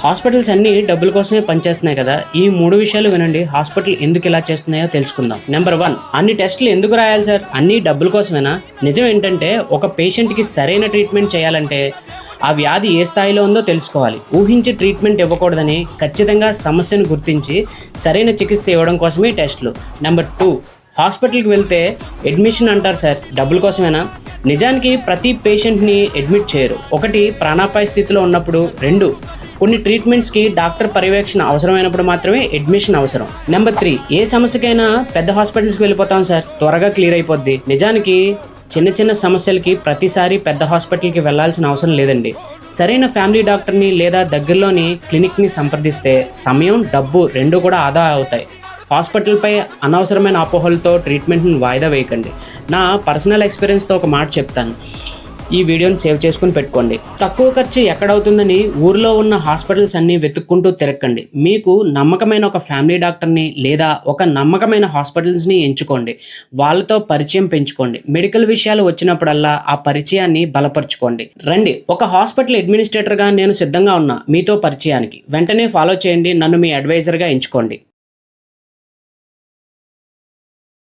Hospitals అన్ని డబ్బుల కోసమే పనిచేస్తున్నాయి కదా. ఈ 3 విషయాలు వినండి, హాస్పిటల్ ఎందుకు ఇలా చేస్తున్నాయో తెలుసుకుందాం. నెంబర్ 1, అన్ని టెస్టులు ఎందుకు రాయాలి సార్, అన్ని డబ్బుల కోసమేనా? నిజం ఏంటంటే ఒక పేషెంట్కి సరైన ట్రీట్మెంట్ చేయాలంటే ఆ వ్యాధి ఏ స్థాయిలో ఉందో తెలుసుకోవాలి. ఊహించి ట్రీట్మెంట్ ఇవ్వకూడదని, ఖచ్చితంగా సమస్యను గుర్తించి సరైన చికిత్స ఇవ్వడం కోసమే టెస్టులు. నెంబర్ 2, హాస్పిటల్కి వెళ్తే అడ్మిషన్ అంటారు సార్, డబ్బుల కోసమేనా? నిజానికి ప్రతి పేషెంట్ని అడ్మిట్ చేయరు. 1, ప్రాణాపాయ స్థితిలో ఉన్నప్పుడు. 2, కొన్ని ట్రీట్మెంట్స్కి డాక్టర్ పర్యవేక్షణ అవసరమైనప్పుడు మాత్రమే అడ్మిషన్ అవసరం. నెంబర్ 3, ఏ సమస్యకైనా పెద్ద హాస్పిటల్స్కి వెళ్ళిపోతాం సార్, త్వరగా క్లియర్ అయిపోద్ది. నిజానికి చిన్న చిన్న సమస్యలకి ప్రతిసారి పెద్ద హాస్పిటల్కి వెళ్లాల్సిన అవసరం లేదండి. సరైన ఫ్యామిలీ డాక్టర్ని లేదా దగ్గరలోని క్లినిక్ని సంప్రదిస్తే సమయం, డబ్బు 2 కూడా ఆదా అవుతాయి. హాస్పిటల్పై అనవసరమైన అపోహలతో ట్రీట్మెంట్ని వాయిదా వేయకండి. నా పర్సనల్ ఎక్స్పీరియన్స్తో ఒక మాట చెప్తాను, ఈ వీడియోని సేవ్ చేసుకుని పెట్టుకోండి. తక్కువ ఖర్చు ఎక్కడవుతుందని ఊర్లో ఉన్న హాస్పిటల్స్ అన్నీ వెతుక్కుంటూ తిరగండి. మీకు నమ్మకమైన ఒక ఫ్యామిలీ డాక్టర్ని లేదా ఒక నమ్మకమైన హాస్పిటల్స్ని ఎంచుకోండి. వాళ్ళతో పరిచయం పెంచుకోండి. మెడికల్ విషయాలు వచ్చినప్పుడల్లా ఆ పరిచయాన్ని బలపరుచుకోండి. రండి, ఒక హాస్పిటల్ అడ్మినిస్ట్రేటర్గా నేను సిద్ధంగా ఉన్నా మీతో పరిచయానికి. వెంటనే ఫాలో చేయండి, నన్ను మీ అడ్వైజర్గా ఎంచుకోండి.